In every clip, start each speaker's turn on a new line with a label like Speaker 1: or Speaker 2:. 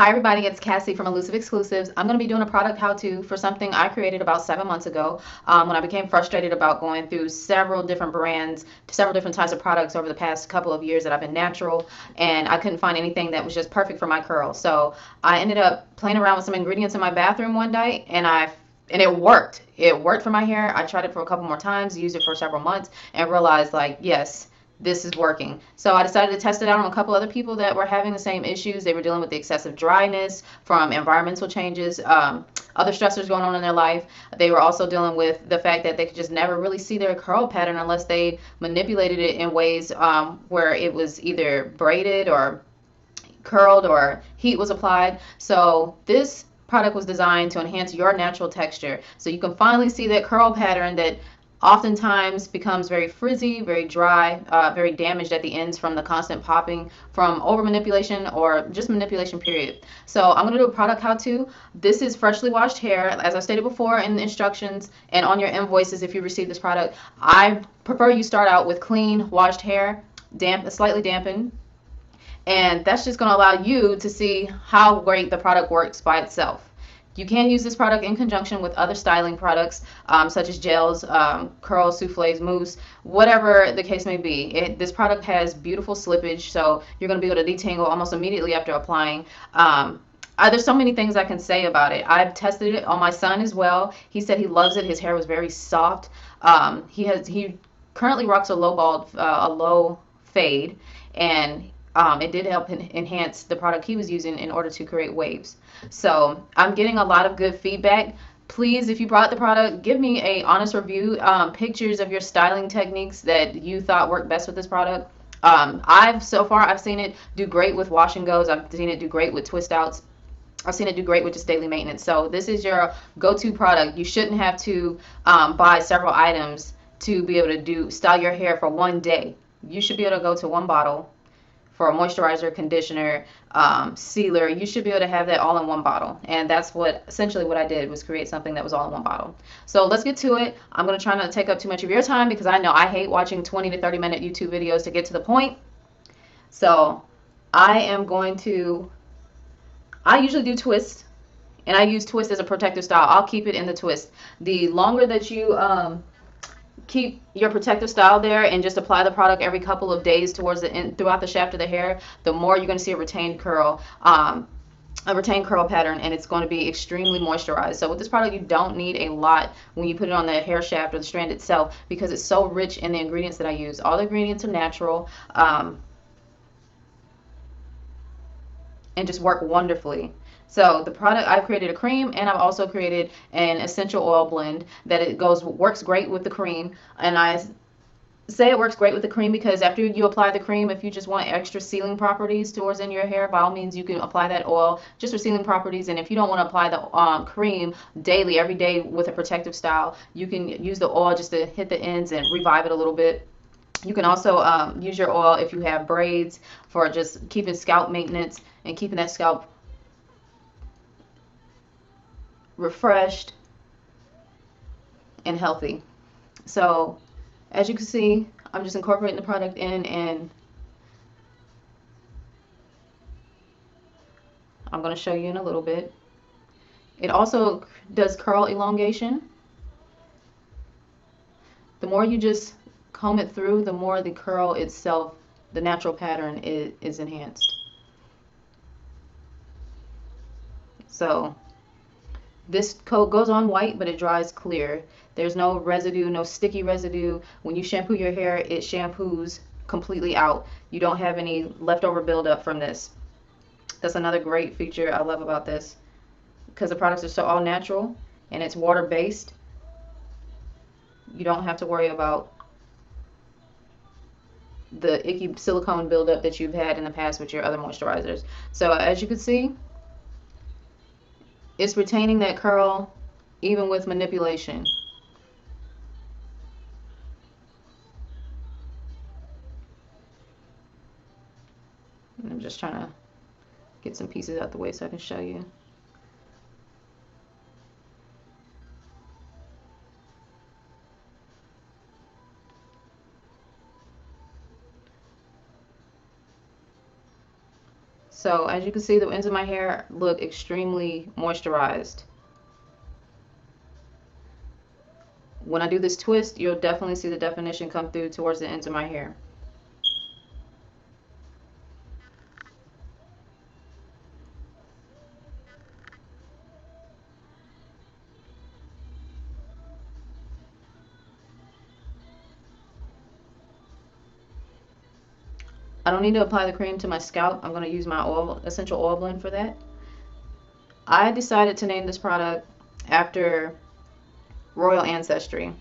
Speaker 1: Hi everybody, it's Cassie from Elusive Exclusives. I'm going to be doing a product how-to for something I created about 7 months ago when I became frustrated about going through several different brands, several different types of products over the past couple of years that I've been natural, and I couldn't find anything that was just perfect for my curls. So I ended up playing around with some ingredients in my bathroom one night, and it worked. It worked for my hair. I tried it for a couple more times, used it for several months, and realized like, yes, this is working. So I decided to test it out on a couple other people that were having the same issues. They were dealing with the excessive dryness from environmental changes, other stressors going on in their life. They were also dealing with the fact that they could just never really see their curl pattern unless they manipulated it in ways where it was either braided or curled or heat was applied. So this product was designed to enhance your natural texture so you can finally see that curl pattern that oftentimes becomes very frizzy, very dry, very damaged at the ends from the constant popping from over manipulation or just manipulation period. So I'm going to do a product how to. This is freshly washed hair, as I stated before in the instructions and on your invoices if you receive this product. I prefer you start out with clean washed hair, slightly dampened, and that's just going to allow you to see how great the product works by itself. You can use this product in conjunction with other styling products such as gels, curls, souffles, mousse, whatever the case may be. This product has beautiful slippage, so you're going to be able to detangle almost immediately after applying. There's so many things I can say about it. I've tested it on my son as well. He said he loves it. His hair was very soft. He currently rocks a low fade, and it did help enhance the product he was using in order to create waves. So I'm getting a lot of good feedback. Please, if you bought the product, give me a honest review, pictures of your styling techniques that you thought worked best with this product. So far I've seen it do great with wash and goes. I've seen it do great with twist outs. I've seen it do great with just daily maintenance. So this is your go-to product. You shouldn't have to buy several items to be able to style your hair for one day. You should be able to go to one bottle for a moisturizer, conditioner, sealer. You should be able to have that all in one bottle. And that's essentially what I did, was create something that was all in one bottle. So let's get to it. I'm going to try not to take up too much of your time because I know I hate watching 20 to 30 minute YouTube videos to get to the point. So I usually do twist, and I use twist as a protective style. I'll keep it in the twist. The longer that you keep your protective style there and just apply the product every couple of days towards the end, throughout the shaft of the hair, the more you're going to see a retained curl pattern, and it's going to be extremely moisturized. So with this product, you don't need a lot when you put it on the hair shaft or the strand itself because it's so rich in the ingredients that I use. All the ingredients are natural and just work wonderfully. So the product, I've created a cream, and I've also created an essential oil blend that works great with the cream. And I say it works great with the cream because after you apply the cream, if you just want extra sealing properties towards in your hair, by all means you can apply that oil just for sealing properties. And if you don't want to apply the cream daily, every day with a protective style, you can use the oil just to hit the ends and revive it a little bit. You can also use your oil if you have braids for just keeping scalp maintenance and keeping that scalp refreshed and healthy. So as you can see, I'm just incorporating the product in, and I'm going to show you in a little bit. It also does curl elongation. The more you just comb it through, the more the curl itself, the natural pattern is enhanced. So this coat goes on white, but it dries clear. There's no residue, no sticky residue. When you shampoo your hair, it shampoos completely out. You don't have any leftover buildup from this. That's another great feature I love about this, because the products are so all natural and it's water based. You don't have to worry about the icky silicone buildup that you've had in the past with your other moisturizers. So as you can see, it's retaining that curl even with manipulation. I'm just trying to get some pieces out the way so I can show you. So as you can see, the ends of my hair look extremely moisturized. When I do this twist, you'll definitely see the definition come through towards the ends of my hair. I don't need to apply the cream to my scalp. I'm going to use my essential oil blend for that. I decided to name this product after royal ancestry.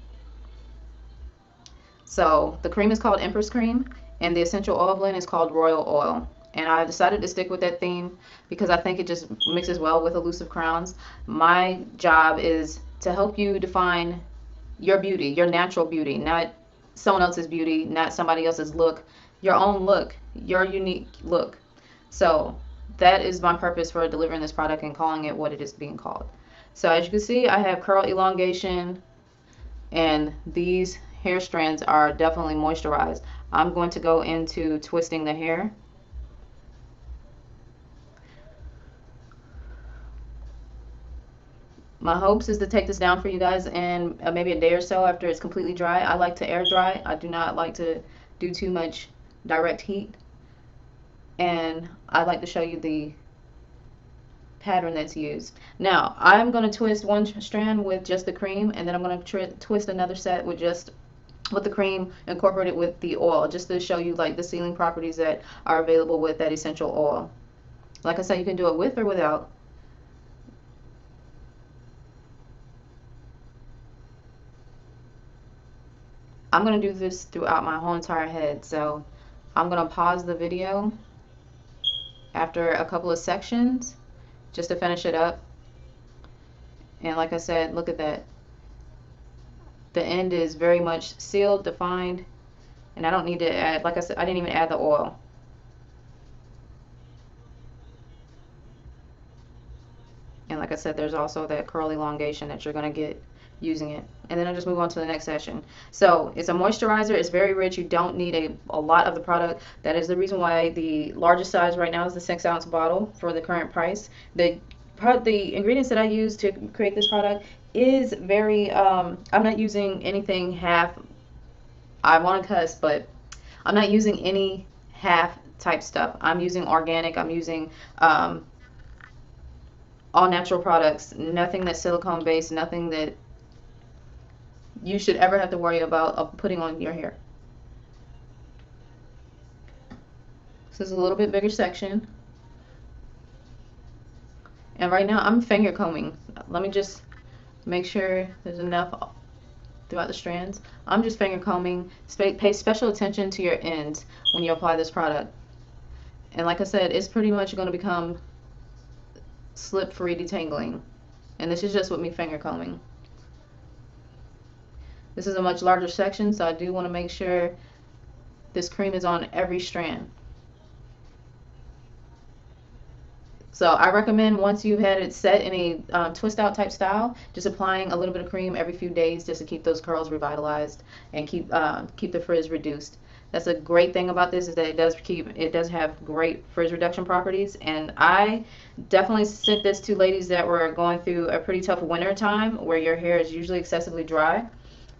Speaker 1: So the cream is called Empress cream and the essential oil blend is called royal oil. And I decided to stick with that theme because I think it just mixes well with Elusive crowns. My job is to help you define your beauty, your natural beauty, not someone else's beauty, not somebody else's look, your own look, your unique look. So that is my purpose for delivering this product and calling it what it is being called. So as you can see, I have curl elongation, and these hair strands are definitely moisturized. I'm going to go into twisting the hair. My hopes is to take this down for you guys in maybe a day or so after it's completely dry. I like to air dry. I do not like to do too much direct heat. And I like to show you the pattern that's used. Now, I'm going to twist one strand with just the cream, and then I'm going to twist another set with the cream incorporated with the oil, just to show you like the sealing properties that are available with that essential oil. Like I said, you can do it with or without. I'm going to do this throughout my whole entire head, so I'm going to pause the video after a couple of sections just to finish it up. And like I said, look at that. The end is very much sealed, defined, and I don't need to add, like I said, I didn't even add the oil. And like I said, there's also that curl elongation that you're going to get using it. And then I'll just move on to the next section. So it's a moisturizer. It's very rich. You don't need a lot of the product. That is the reason why the largest size right now is the 6-ounce bottle for the current price. The ingredients that I use to create this product is very, I'm not using anything half, I want to cuss, but I'm not using any half type stuff. I'm using organic. I'm using all natural products, nothing that's silicone based, nothing that you should ever have to worry about putting on your hair. This is a little bit bigger section. And right now I'm finger combing. Let me just make sure there's enough throughout the strands. I'm just finger combing. Pay special attention to your ends when you apply this product. And like I said, it's pretty much going to become slip-free detangling. And this is just with me finger combing. This is a much larger section, so I do want to make sure this cream is on every strand. So I recommend once you've had it set in a twist out type style, just applying a little bit of cream every few days just to keep those curls revitalized and keep the frizz reduced. That's a great thing about this, is that it does have great frizz reduction properties. And I definitely sent this to ladies that were going through a pretty tough winter time where your hair is usually excessively dry,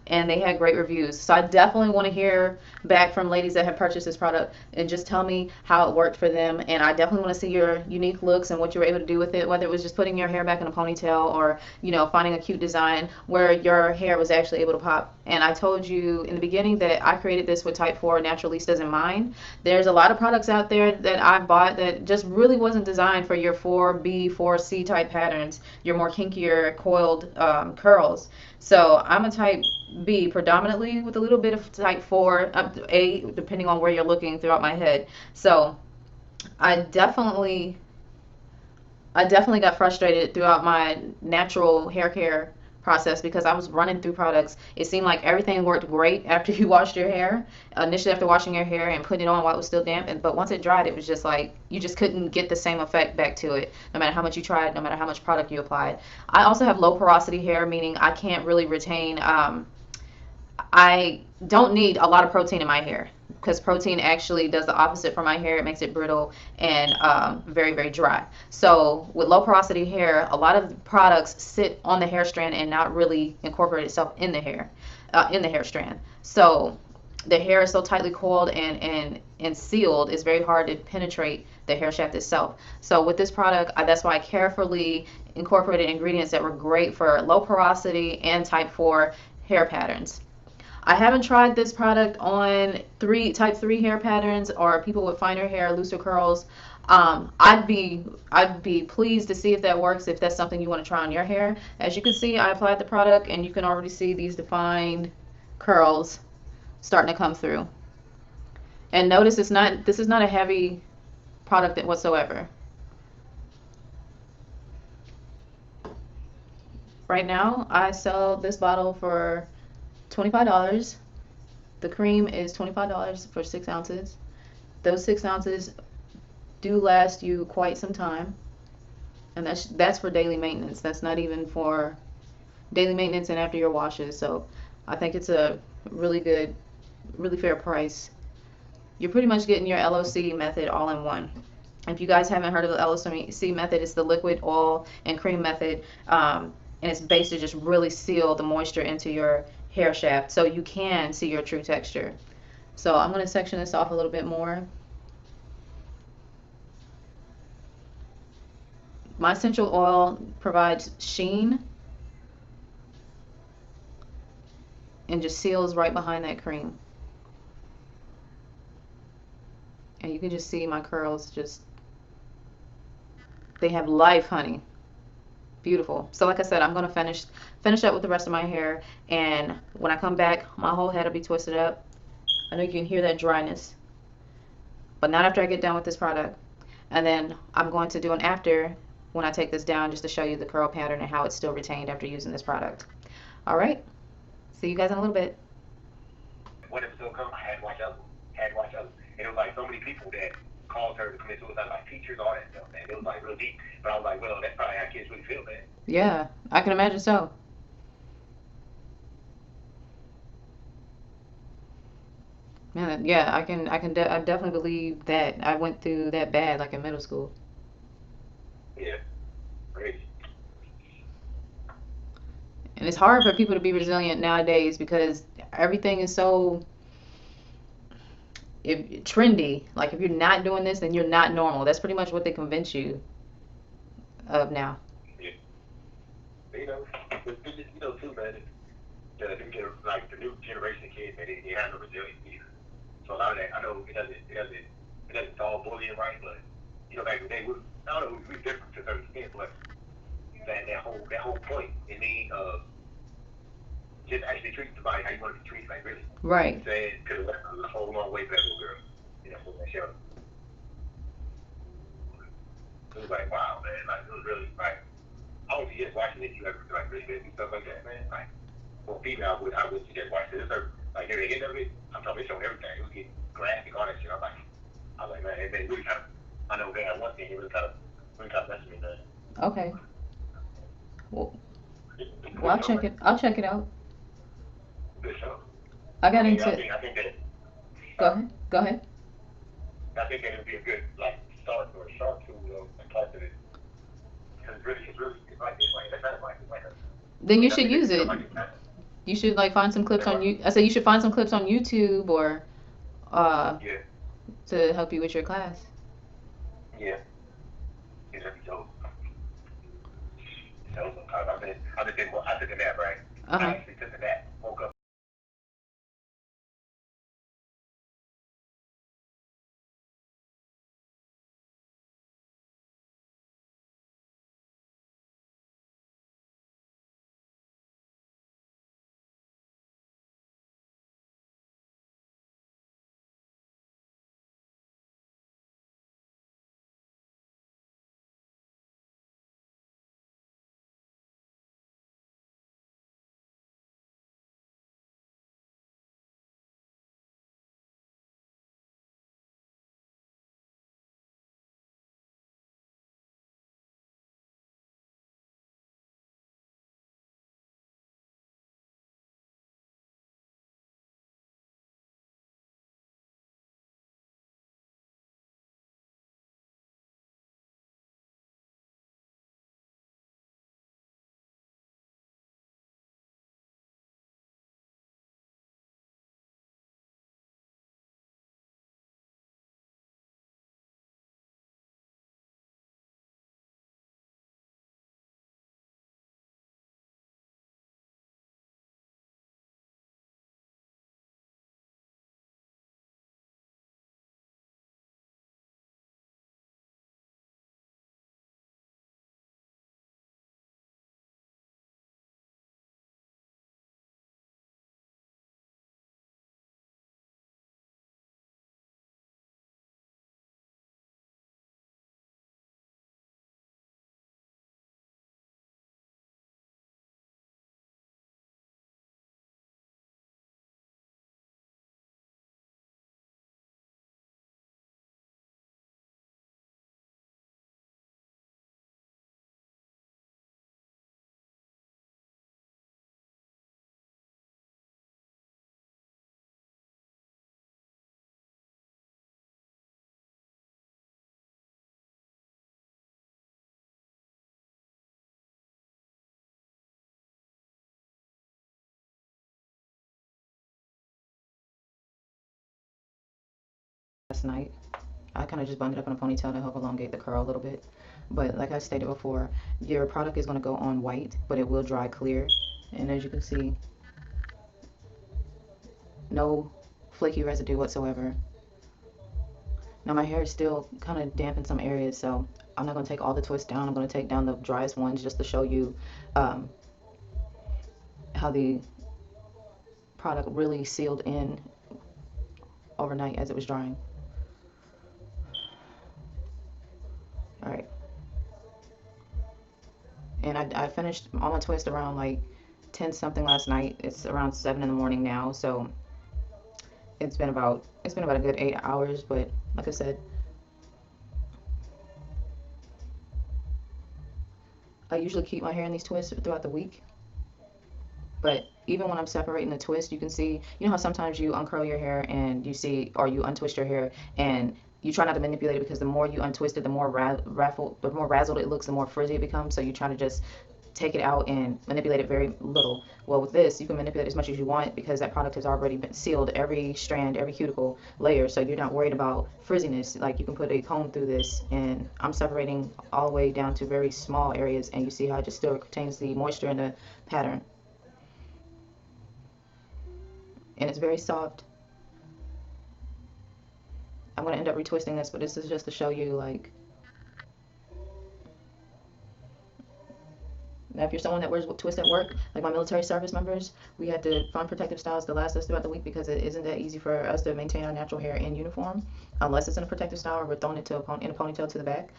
Speaker 1: and they had great reviews. So I definitely want to hear back from ladies that have purchased this product and just tell me how it worked for them. And I definitely want to see your unique looks and what you were able to do with it, whether it was just putting your hair back in a ponytail or, you know, finding a cute design where your hair was actually able to pop. And I told you in the beginning that I created this with type 4 naturalistas in mind. There's a lot of products out there that I bought that just really wasn't designed for your 4B, 4C type patterns, your more kinkier coiled curls. So I'm a type B predominantly with a little bit of type 4, up to A, depending on where you're looking throughout my head. So I definitely got frustrated throughout my natural hair care process because I was running through products. It seemed like everything worked great after you washed your hair, initially after washing your hair and putting it on while it was still damp, but once it dried, it was just like you just couldn't get the same effect back to it, no matter how much you tried, no matter how much product you applied. I also have low porosity hair, meaning I can't really retain, I don't need a lot of protein in my hair. because protein actually does the opposite for my hair. It makes it brittle and very, very dry. So with low porosity hair, a lot of products sit on the hair strand and not really incorporate itself in the hair strand. So the hair is so tightly coiled and sealed, it's very hard to penetrate the hair shaft itself. So with this product, that's why I carefully incorporated ingredients that were great for low porosity and type 4 hair patterns. I haven't tried this product on type 3 hair patterns or people with finer hair, looser curls. I'd be pleased to see if that works, if that's something you want to try on your hair. As you can see, I applied the product and you can already see these defined curls starting to come through. And notice this is not a heavy product whatsoever. Right now, I sell this bottle for $25. The cream is $25 for 6 ounces. Those 6 ounces do last you quite some time. And that's for daily maintenance. That's not even for daily maintenance and after your washes. So I think it's a really good, really fair price. You're pretty much getting your L.O.C method all in one. If you guys haven't heard of the L.O.C method, it's the liquid, oil, and cream method. And it's based to just really seal the moisture into your hair shaft so you can see your true texture. So I'm going to section this off a little bit more. My essential oil provides sheen and just seals right behind that cream. And you can just see my curls they have life, honey. Beautiful. So like I said, I'm going to finish up with the rest of my hair, and when I come back, my whole head will be twisted up. I know you can hear that dryness, but not after I get done with this product. And then I'm going to do an after when I take this down, just to show you the curl pattern and how it's still retained after using this product. All right. See you guys in a little bit.
Speaker 2: When it was gonna come, I had to watch out. Had to watch out. And it was like so many people that called her to commit suicide, like teachers, all that stuff, man. It was like real deep. But I was like, well, that's probably how kids really feel, man.
Speaker 1: Yeah, I can imagine so. Man, yeah, I definitely believe that I went through that bad, like in middle school.
Speaker 2: Yeah, crazy.
Speaker 1: And it's hard for people to be resilient nowadays because everything is so trendy. Like if you're not doing this, then you're not normal. That's pretty much what they convince you of now.
Speaker 2: Yeah. You know, but you know too, man. Like the new generation of kids, man, they have no resilience either. So a lot of that, I know it doesn't solve bullying, right? But you know, back in the day, I don't know, we were different to a certain extent, but that whole point, it mean just actually treating somebody how you want to be treated, like really.
Speaker 1: Right.
Speaker 2: Saying could have went a whole long way for that little girl, you know, from that show. It was like, wow, man, like it was really like I don't suggest watching it. You ever like really big and stuff like that, man. Like for female, I would suggest watching it. Like near the end of it, I'm talking, it's showing everything. It was getting graphic, all that shit. I was like, man, it really kind of. I know that one thing, it really kind of messed with me, man.
Speaker 1: Okay. Well,
Speaker 2: It's a
Speaker 1: well,
Speaker 2: good show, man.
Speaker 1: I'll check it out.
Speaker 2: Good show.
Speaker 1: I
Speaker 2: I
Speaker 1: got
Speaker 2: mean, I
Speaker 1: into.
Speaker 2: think I think that
Speaker 1: Go ahead. Go ahead.
Speaker 2: I think that it'd be a good like start or a sharp tool and part of it because it's like
Speaker 1: Then
Speaker 2: I
Speaker 1: you
Speaker 2: mean I
Speaker 1: should
Speaker 2: think that
Speaker 1: use
Speaker 2: it's kind of
Speaker 1: it.
Speaker 2: like it's
Speaker 1: You should like find some clips
Speaker 2: that
Speaker 1: on
Speaker 2: right.
Speaker 1: you. I say you should find some clips on YouTube or uh
Speaker 2: Yeah,
Speaker 1: to help you with your class.
Speaker 2: yeah, yeah, that'd be dope. So I took a nap, right?
Speaker 1: Uh
Speaker 2: I
Speaker 1: huh.
Speaker 2: actually took a nap, woke up.
Speaker 1: last night. I kind of just bundled up in a ponytail to help elongate the curl a little bit. But like I stated before, your product is going to go on white, but it will dry clear. And as you can see, no flaky residue whatsoever. Now my hair is still kind of damp in some areas, so I'm not going to take all the twists down. I'm going to take down the driest ones just to show you how the product really sealed in overnight as it was drying. Alright. And I finished all my twists around like 10 something last night. It's around 7 in the morning now, so it's been about a good 8 hours, but like I said, I usually keep my hair in these twists throughout the week. But even when I'm separating the twist, you can see, you know how sometimes you uncurl your hair and you see, or you untwist your hair and you try not to manipulate it because the more you untwist it, the more razzled it looks, the more frizzy it becomes. So you try to just take it out and manipulate it very little. Well, with this, you can manipulate as much as you want because that product has already been sealed every strand, every cuticle layer, so you're not worried about frizziness. Like, you can put a comb through this, and I'm separating all the way down to very small areas, and you see how it just still contains the moisture in the pattern. And it's very soft. I'm going to end up retwisting this, but this is just to show you, like, now, if you're someone that wears twists at work, like my military service members, we had to find protective styles to last us throughout the week because it isn't that easy for us to maintain our natural hair in uniform unless it's in a protective style or we're throwing it in a ponytail to the back.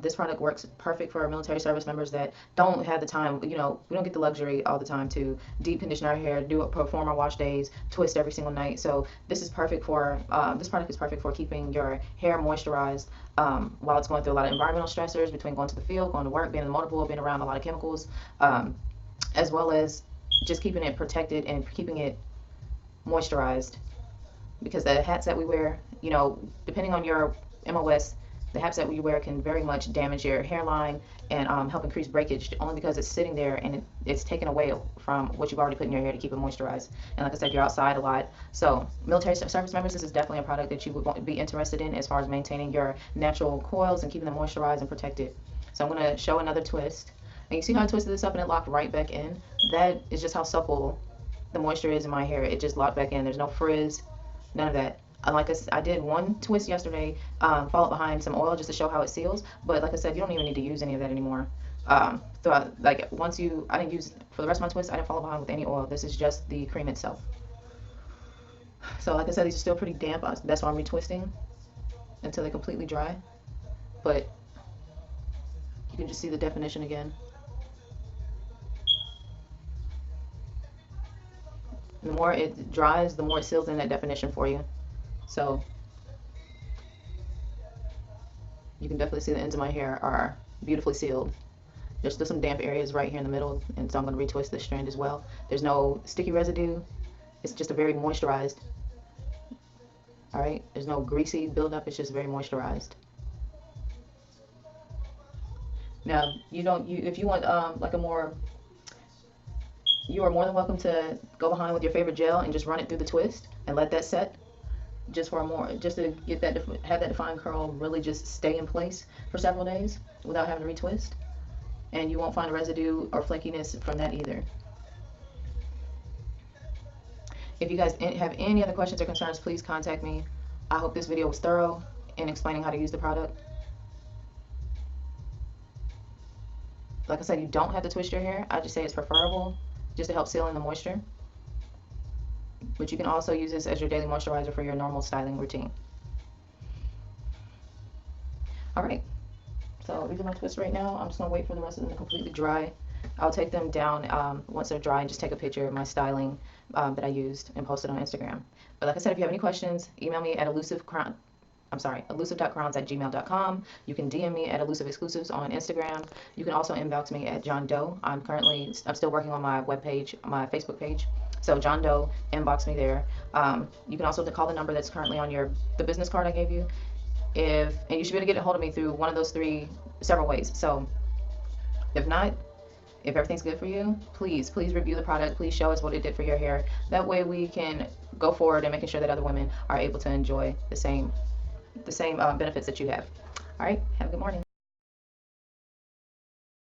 Speaker 1: This product works perfect for military service members that don't have the time. You know, we don't get the luxury all the time to deep condition our hair, perform our wash days, twist every single night. So this is perfect for this product is perfect for keeping your hair moisturized while it's going through a lot of environmental stressors between going to the field, going to work, being in the motor pool, being around a lot of chemicals, as well as just keeping it protected and keeping it moisturized. Because the hats that we wear, you know, depending on your MOS, the hats that we wear can very much damage your hairline and help increase breakage only because it's sitting there and it's taken away from what you've already put in your hair to keep it moisturized. And like I said, you're outside a lot. So military service members, this is definitely a product that you would be interested in as far as maintaining your natural coils and keeping them moisturized and protected. So I'm going to show another twist. And you see how I twisted this up and it locked right back in? That is just how supple the moisture is in my hair. It just locked back in. There's no frizz, none of that. Like I did one twist yesterday, followed behind some oil just to show how it seals. But like I said, you don't even need to use any of that anymore. So like I didn't use, for the rest of my twists, I didn't follow behind with any oil. This is just the cream itself. So like I said, these are still pretty damp. That's why I'm retwisting until they completely dry. But you can just see the definition again. The more it dries, the more it seals in that definition for you. So you can definitely see the ends of my hair are beautifully sealed. There's still some damp areas right here in the middle, and so I'm going to retwist this strand as well. There's no sticky residue. It's just a very moisturized. Alright, there's no greasy buildup. It's just very moisturized. Now, if you want like a more, you are more than welcome to go behind with your favorite gel and just run it through the twist and let that set just to get that, have that defined curl really just stay in place for several days without having to retwist. And you won't find residue or flakiness from that either. If you guys have any other questions or concerns, please contact me. I hope this video was thorough in explaining how to use the product. Like I said, you don't have to twist your hair. I just say it's preferable just to help seal in the moisture. But you can also use this as your daily moisturizer for your normal styling routine. Alright, so these are my twists right now. I'm just going to wait for the rest of them to completely dry. I'll take them down once they're dry and just take a picture of my styling that I used and post it on Instagram. But like I said, if you have any questions, email me at elusive.crowns@gmail.com. You can DM me at Elusive Exclusives on Instagram. You can also inbox me at John Doe. I'm still working on my webpage, my Facebook page. So John Doe, inbox me there. You can also call the number that's currently on the business card I gave you. And you should be able to get a hold of me through one of those several ways. So if not, if everything's good for you, please review the product. Please show us what it did for your hair. That way we can go forward and making sure that other women are able to enjoy the same benefits that you have. All right, have a good morning.